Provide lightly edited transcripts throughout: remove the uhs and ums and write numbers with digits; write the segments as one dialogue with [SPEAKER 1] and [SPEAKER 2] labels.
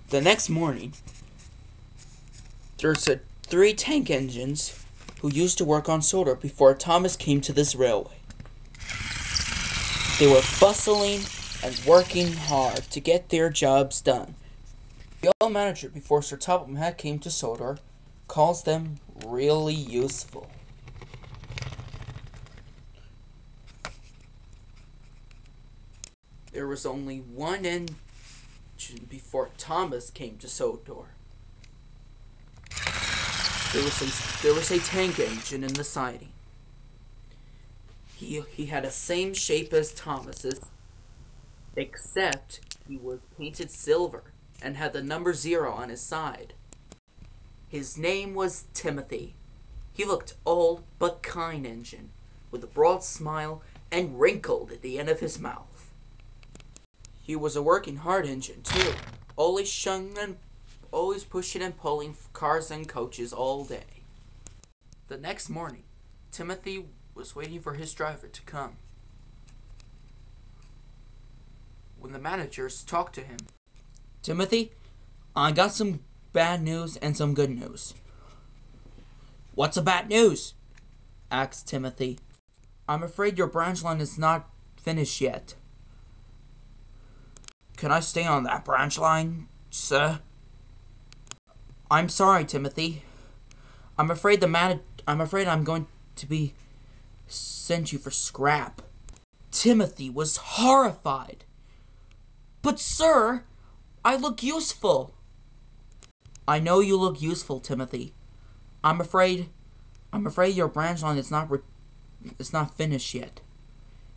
[SPEAKER 1] The next morning, there's three tank engines who used to work on Sodor before Thomas came to this railway. They were bustling and working hard to get their jobs done. The old manager, before Sir Topham Hatt came to Sodor, calls them really useful. There was only one engine before Thomas came to Sodor. There was a tank engine in the siding. He had the same shape as Thomas's, except he was painted silver and had the number 0 on his side. His name was Timothy. He looked old but kind engine, with a broad smile and wrinkled at the end of his mouth. He was a working hard engine too, always pushing and pulling cars and coaches all day. The next morning, Timothy was waiting for his driver to come. When the managers talked to him, "Timothy, I got some bad news and some good news." "What's the bad news?" asked Timothy. "I'm afraid your branch line is not finished yet." "Can I stay on that branch line, sir?" "I'm sorry, Timothy. I'm afraid I'm going to be sent you for scrap." Timothy was horrified. "But sir, I look useful." "I know you look useful, Timothy. I'm afraid your branch line is not finished yet.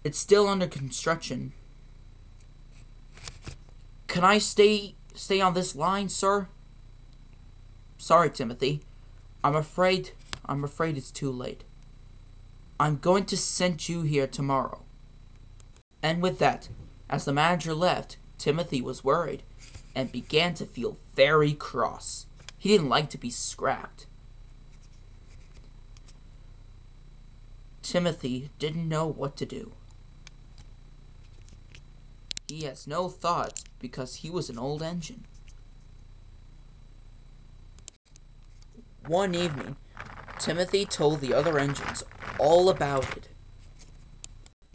[SPEAKER 1] It's still under construction." "Can I stay on this line, sir?" "Sorry, Timothy. I'm afraid it's too late. I'm going to send you here tomorrow." And with that, as the manager left, Timothy was worried and began to feel very cross. He didn't like to be scrapped. Timothy didn't know what to do. He has no thoughts because he was an old engine. One evening, Timothy told the other engines all about it.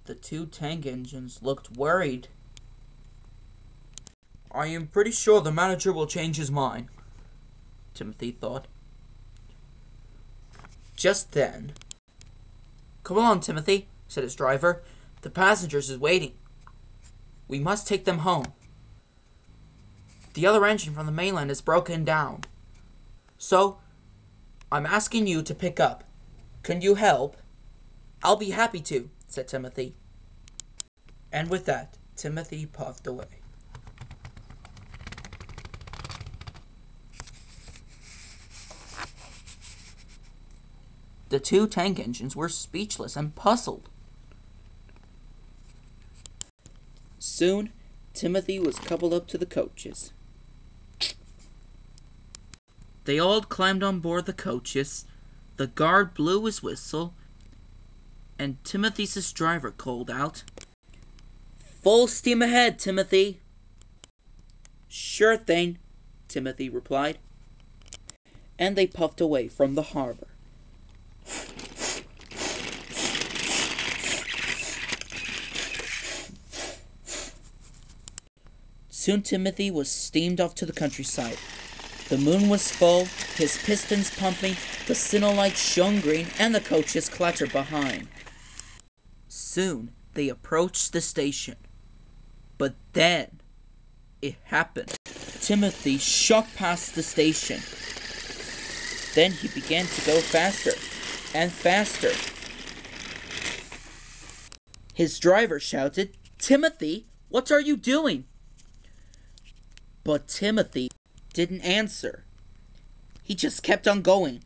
[SPEAKER 1] The two tank engines looked worried. "I am pretty sure the manager will change his mind," Timothy thought. Just then, "Come along, Timothy," said his driver. "The passengers is waiting. We must take them home. The other engine from the mainland is broken down. So, I'm asking you to pick up. Can you help?" "I'll be happy to," said Timothy. And with that, Timothy puffed away. The two tank engines were speechless and puzzled. Soon, Timothy was coupled up to the coaches. They all climbed on board the coaches. The guard blew his whistle, and Timothy's driver called out, "Full steam ahead, Timothy." "Sure thing," Timothy replied. And they puffed away from the harbor. Soon Timothy was steamed off to the countryside. The moon was full, his pistons pumping, the signal lights shone green, and the coaches clattered behind. Soon they approached the station. But then it happened. Timothy shot past the station. Then he began to go faster and faster. His driver shouted, "Timothy, what are you doing?" But Timothy didn't answer. He just kept on going,